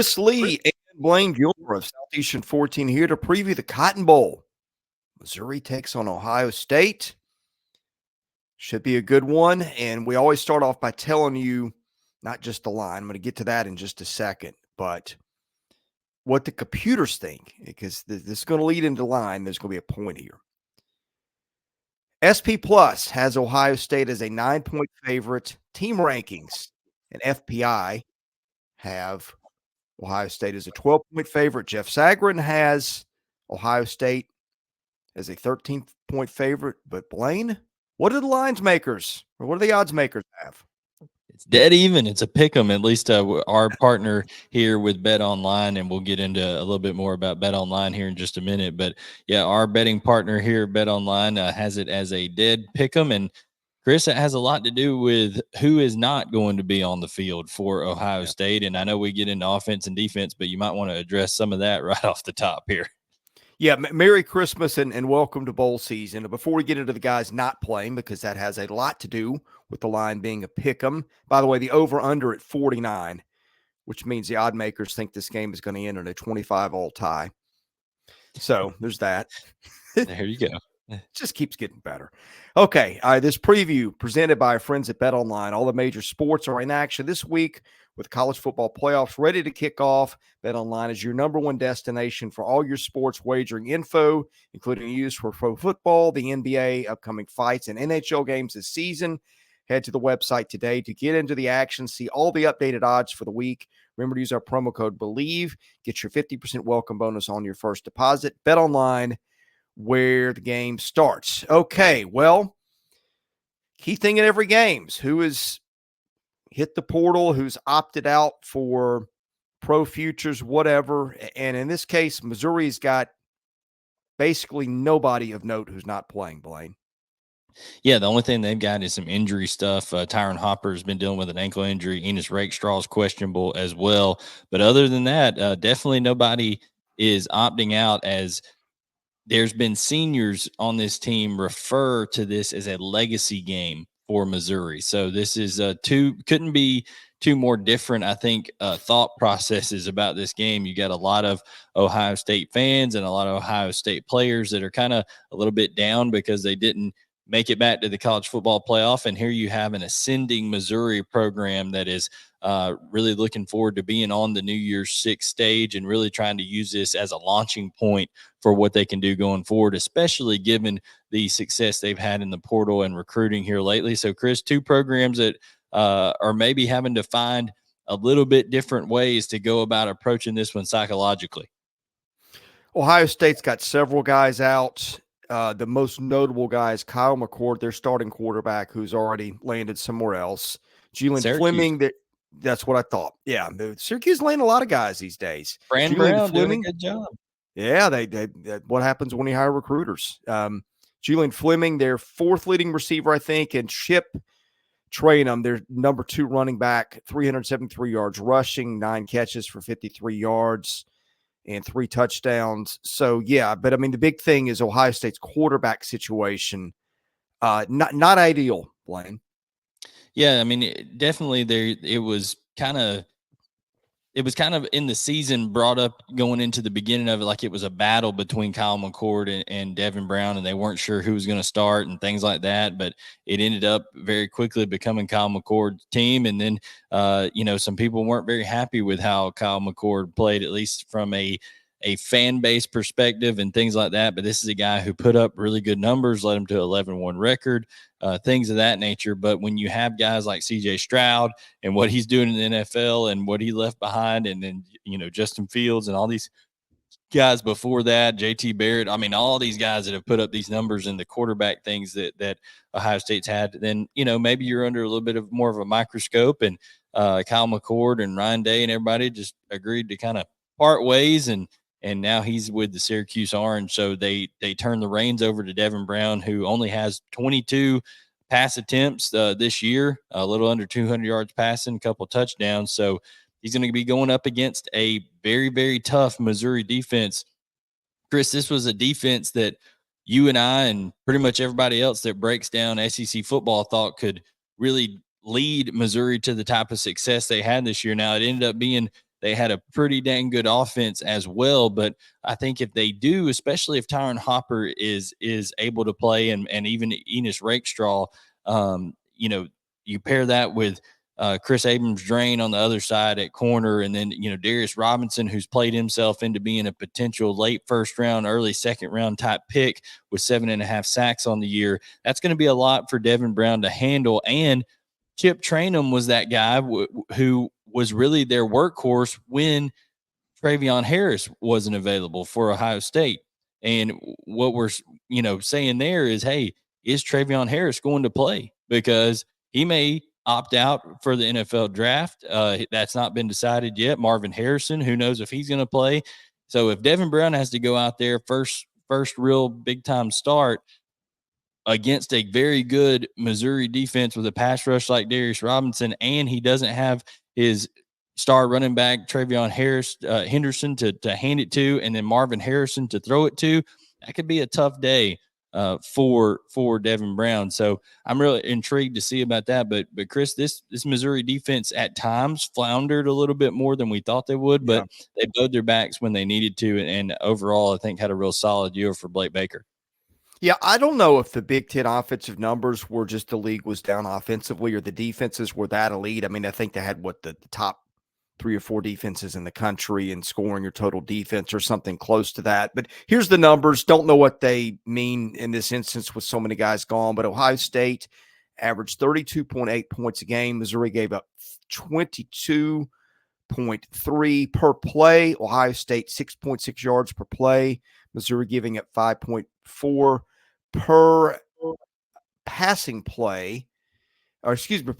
Chris Lee and Blayne Gilmer of Southeastern 14 here to preview the Cotton Bowl. Missouri takes on Ohio State. Should be a good one. And we always start off by telling you not just the line. I'm going to get to that in just a second, but what the computers think, because this is going to lead into line. There's going to be a point here. SP Plus has Ohio State as a 9-point favorite. Team rankings and FPI have Ohio State as a 12-point favorite. Jeff Sagarin has Ohio State as a 13-point favorite. But Blayne, what do the lines makers, or what do the odds makers have? It's dead even. It's a pick 'em. At least our partner here with Bet Online, and we'll get into a little bit more about Bet Online here in just a minute. But yeah, our betting partner here, Bet Online, has it as a dead pick 'em. And Chris, it has a lot to do with who is not going to be on the field for Ohio State. And I know we get into offense and defense, but you might want to address some of that right off the top here. Yeah, Merry Christmas and welcome to bowl season. Before we get into the guys not playing, because that has a lot to do with the line being a pick 'em. By the way, the over-under at 49, which means the odd makers think this game is going to end in a 25-all tie. So there's that. There you go. It just keeps getting better. Okay, this preview presented by our friends at Bet Online. All the major sports are in action this week with college football playoffs ready to kick off. Bet Online is your number one destination for all your sports wagering info, including news for pro football, the NBA, upcoming fights, and NHL games this season. Head to the website today to get into the action, see all the updated odds for the week. Remember to use our promo code BELIEVE. Get your 50% welcome bonus on your first deposit. Bet Online, where the game starts. Okay, well, key thing in every game is who has hit the portal, who's opted out for pro futures, whatever. And in this case, Missouri's got basically nobody of note who's not playing, Blayne. Yeah, the only thing they've got is some injury stuff. Tyron Hopper's been dealing with an ankle injury. Enos Rakestraw is questionable as well. But other than that, definitely nobody is opting out, as there's been seniors on this team refer to this as a legacy game for Missouri. So this is couldn't be two more different, I think, thought processes about this game. You got a lot of Ohio State fans and a lot of Ohio State players that are kind of a little bit down because they didn't make it back to the college football playoff. And here you have an ascending Missouri program that is really looking forward to being on the New Year's Six stage and really trying to use this as a launching point for what they can do going forward, especially given the success they've had in the portal and recruiting here lately. So, Chris, two programs that are maybe having to find a little bit different ways to go about approaching this one psychologically. Ohio State's got several guys out. The most notable guy is Kyle McCord, their starting quarterback, who's already landed somewhere else. Julian Fleming, that's what I thought. Yeah, Syracuse landing a lot of guys these days. Brand Brown doing a good job. Yeah, they what happens when you hire recruiters. Julian Fleming, their fourth leading receiver, I think, and Chip Trainum, their number 2 running back, 373 yards rushing, 9 catches for 53 yards. And 3 touchdowns. So, yeah, but I mean, the big thing is Ohio State's quarterback situation. Not ideal, Blayne. Yeah, I mean, definitely it was kind of in the season brought up going into the beginning of it like it was a battle between Kyle McCord and Devin Brown, and they weren't sure who was going to start and things like that. But it ended up very quickly becoming Kyle McCord's team. And then, some people weren't very happy with how Kyle McCord played, at least from a fan base perspective and things like that. But this is a guy who put up really good numbers, led him to 11-1 record, things of that nature. But when you have guys like CJ Stroud and what he's doing in the NFL and what he left behind, and then, Justin Fields and all these guys before that, JT Barrett, I mean, all these guys that have put up these numbers and the quarterback things that Ohio State's had, then, maybe you're under a little bit of more of a microscope. And Kyle McCord and Ryan Day and everybody just agreed to kind of part ways, and now he's with the Syracuse Orange. So they turn the reins over to Devin Brown, who only has 22 pass attempts this year, a little under 200 yards passing, a couple touchdowns. So he's going to be going up against a very, very tough Missouri defense. Chris, this was a defense that you and I and pretty much everybody else that breaks down SEC football thought could really lead Missouri to the type of success they had this year. Now, it ended up being they had a pretty dang good offense as well. But I think if they do, especially if Tyron Hopper is able to play, and even Enos Rakestraw, you pair that with Chris Abrams-Drain on the other side at corner, and then Darius Robinson, who's played himself into being a potential late first round, early second round type pick with 7.5 sacks on the year. That's going to be a lot for Devin Brown to handle. And Chip Trainum was that guy who was really their workhorse when Travion Harris wasn't available for Ohio State. And what we're saying there is, hey, is Travion Harris going to play? Because he may opt out for the NFL draft. That's not been decided yet. Marvin Harrison, who knows if he's going to play. So if Devin Brown has to go out there first real big time start against a very good Missouri defense with a pass rush like Darius Robinson, and he doesn't have his star running back Travion Henderson to hand it to, and then Marvin Harrison to throw it to, that could be a tough day for Devin Brown. So I'm really intrigued to see about that. But Chris, this Missouri defense at times floundered a little bit more than we thought they would, but they bowed their backs when they needed to, and overall I think had a real solid year for Blake Baker. Yeah, I don't know if the Big Ten offensive numbers were just the league was down offensively or the defenses were that elite. I mean, I think they had the top 3 or 4 defenses in the country and scoring your total defense or something close to that. But here's the numbers. Don't know what they mean in this instance with so many guys gone, but Ohio State averaged 32.8 points a game. Missouri gave up 22.3 per play. Ohio State 6.6 yards per play. Missouri giving up 5.4 per passing play. Per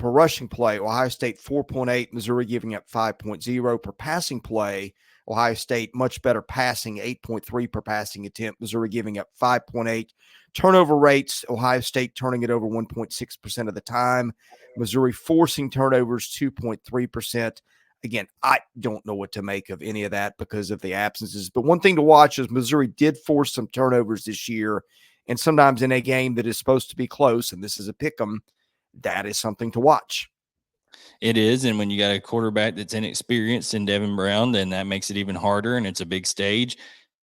rushing play. Ohio State 4.8, Missouri giving up 5.0 per passing play. Ohio State much better passing, 8.3 per passing attempt. Missouri giving up 5.8. Turnover rates, Ohio State turning it over 1.6% of the time. Missouri forcing turnovers 2.3%. Again, I don't know what to make of any of that because of the absences. But one thing to watch is Missouri did force some turnovers this year, and sometimes in a game that is supposed to be close, and this is a pick 'em, that is something to watch. It is. And when you got a quarterback that's inexperienced in Devin Brown, then that makes it even harder, and it's a big stage.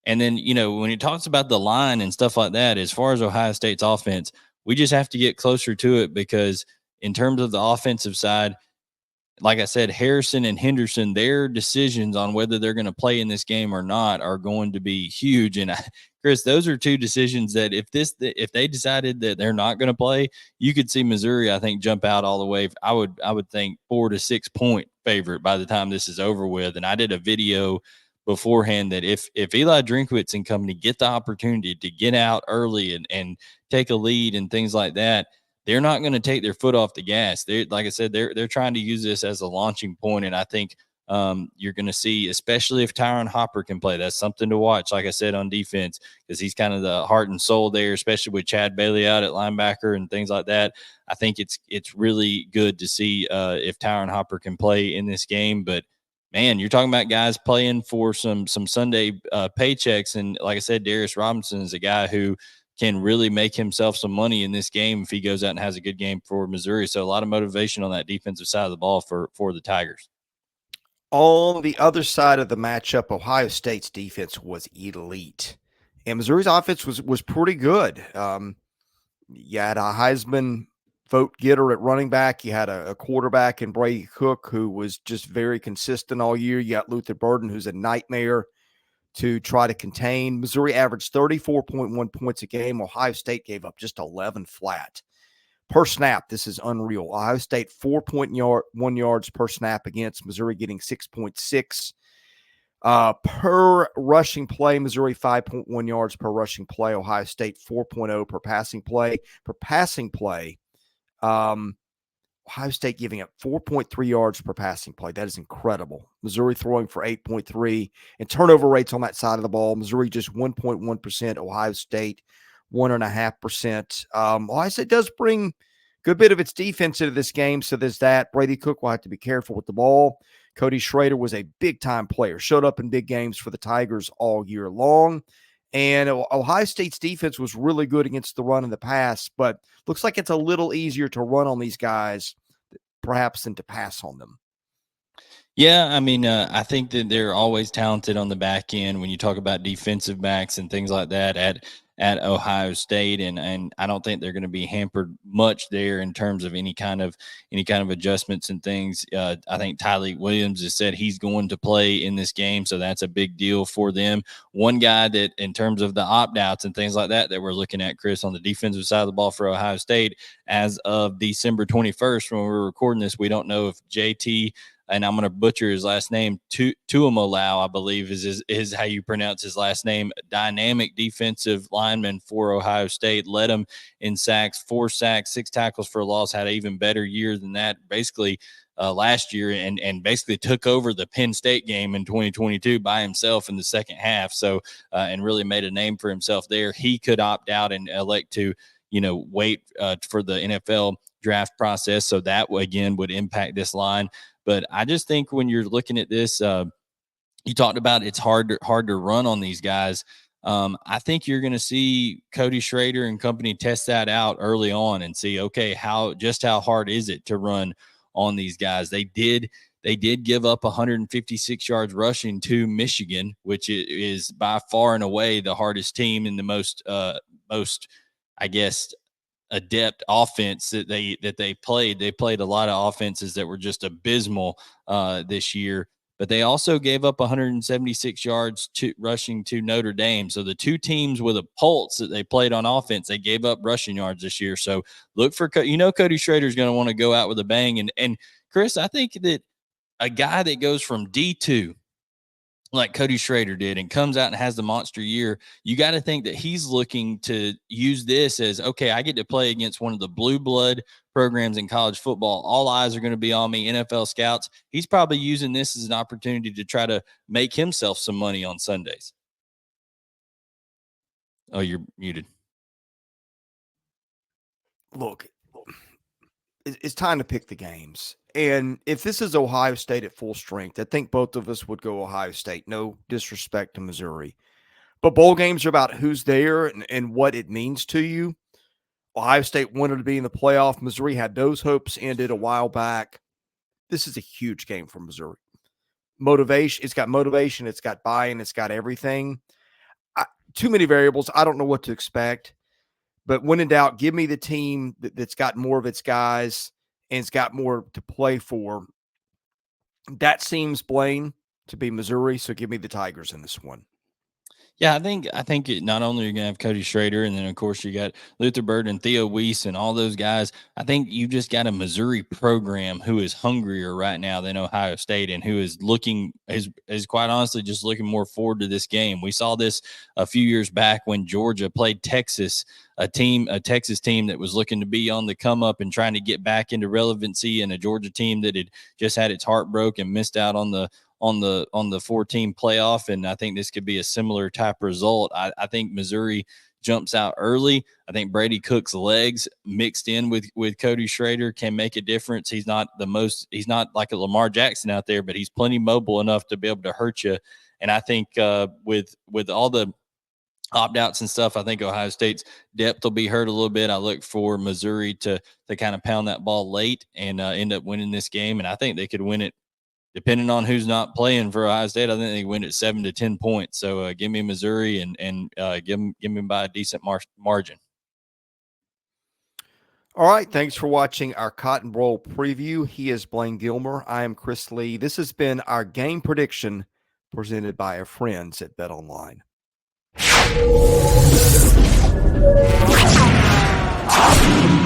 And then, when it talks about the line and stuff like that, as far as Ohio State's offense, we just have to get closer to it, because in terms of the offensive side, like I said, Harrison and Henderson, their decisions on whether they're going to play in this game or not are going to be huge. And Chris, those are two decisions that if they decided that they're not going to play, you could see Missouri, I think, jump out all the way. I would think 4 to 6 point favorite by the time this is over with. And I did a video beforehand that if Eli Drinkwitz and company get the opportunity to get out early and take a lead and things like that, they're not going to take their foot off the gas. Like I said, they're trying to use this as a launching point, and I think you're going to see, especially if Tyron Hopper can play, that's something to watch. Like I said, on defense, because he's kind of the heart and soul there, especially with Chad Bailey out at linebacker and things like that. I think it's really good to see if Tyron Hopper can play in this game. But man, you're talking about guys playing for some Sunday paychecks, and like I said, Darius Robinson is a guy who can really make himself some money in this game if he goes out and has a good game for Missouri. So a lot of motivation on that defensive side of the ball for the Tigers. On the other side of the matchup, Ohio State's defense was elite, and Missouri's offense was pretty good. You had a Heisman vote getter at running back. You had a quarterback in Brady Cook who was just very consistent all year. You got Luther Burden, who's a nightmare to try to contain. Missouri averaged 34.1 points a game. Ohio State gave up just 11 flat. Per snap, this is unreal. Ohio State 4.1 yards per snap against, Missouri getting 6.6. Per rushing play, Missouri 5.1 yards per rushing play. Ohio State 4.0 per passing play. Per passing play, Ohio State giving up 4.3 yards per passing play. That is incredible. Missouri throwing for 8.3. And turnover rates on that side of the ball, Missouri just 1.1%. Ohio State 1.5%. Ohio State does bring a good bit of its defense into this game, so there's that. Brady Cook will have to be careful with the ball. Cody Schrader was a big-time player, showed up in big games for the Tigers all year long. And Ohio State's defense was really good against the run and the pass, but looks like it's a little easier to run on these guys perhaps than to pass on them. Yeah, I mean, I think that they're always talented on the back end when you talk about defensive backs and things like that at Ohio State, and I don't think they're going to be hampered much there in terms of any kind of adjustments and things. I think Tyleik Williams has said he's going to play in this game, so that's a big deal for them. One guy that, in terms of the opt outs and things like that we're looking at, Chris, on the defensive side of the ball for Ohio State, as of December 21st, when we're recording this, we don't know if JT, and I'm going to butcher his last name, Tuimoloau, I believe is how you pronounce his last name. Dynamic defensive lineman for Ohio State, led him in sacks, 4 sacks, 6 tackles for a loss, had an even better year than that, basically last year, and basically took over the Penn State game in 2022 by himself in the second half. So and really made a name for himself there. He could opt out and elect to wait for the NFL draft process. So that again would impact this line. But I just think when you're looking at this, you talked about it's hard to run on these guys. I think you're going to see Cody Schrader and company test that out early on and see, okay, how hard is it to run on these guys? They did give up 156 yards rushing to Michigan, which is by far and away the hardest team and the most, I guess, adept offense that they played. They played a lot of offenses that were just abysmal this year, but they also gave up 176 yards to rushing to Notre Dame. So the two teams with a pulse that they played on offense, they gave up rushing yards this year. So look for Cody Schrader is going to want to go out with a bang. And Chris, I think that a guy that goes from D2 like Cody Schrader did and comes out and has the monster year, you got to think that he's looking to use this as, okay, I get to play against one of the blue blood programs in college football. All eyes are going to be on me, NFL scouts. He's probably using this as an opportunity to try to make himself some money on Sundays. Oh, you're muted. Look, it's time to pick the games. And if this is Ohio State at full strength, I think both of us would go Ohio State. No disrespect to Missouri. But bowl games are about who's there and what it means to you. Ohio State wanted to be in the playoff. Missouri had those hopes ended a while back. This is a huge game for Missouri. Motivation, it's got motivation, it's got buy-in, it's got everything. Too many variables. I don't know what to expect. But when in doubt, give me the team that's got more of its guys and it's got more to play for. That seems, Blayne, to be Missouri. So give me the Tigers in this one. Yeah, I think not only are you gonna have Cody Schrader, and then of course you got Luther Bird and Theo Weiss and all those guys. I think you just got a Missouri program who is hungrier right now than Ohio State, and who is quite honestly just looking more forward to this game. We saw this a few years back when Georgia played Texas, a Texas team that was looking to be on the come up and trying to get back into relevancy, and a Georgia team that had just had its heart broke and missed out on the 4-team playoff. And I think this could be a similar type result. I think Missouri jumps out early. I think Brady Cook's legs mixed in with Cody Schrader can make a difference. He's not like a Lamar Jackson out there, but he's plenty mobile enough to be able to hurt you. And I think with all the opt-outs and stuff, I think Ohio State's depth will be hurt a little bit. I look for Missouri to kind of pound that ball late and end up winning this game. And I think they could win it, depending on who's not playing for Ohio State. I think they win at 7 to 10 points. So give me Missouri and give me by a decent margin. All right. Thanks for watching our Cotton Bowl preview. He is Blayne Gilmer. I am Chris Lee. This has been our game prediction presented by our friends at BetOnline.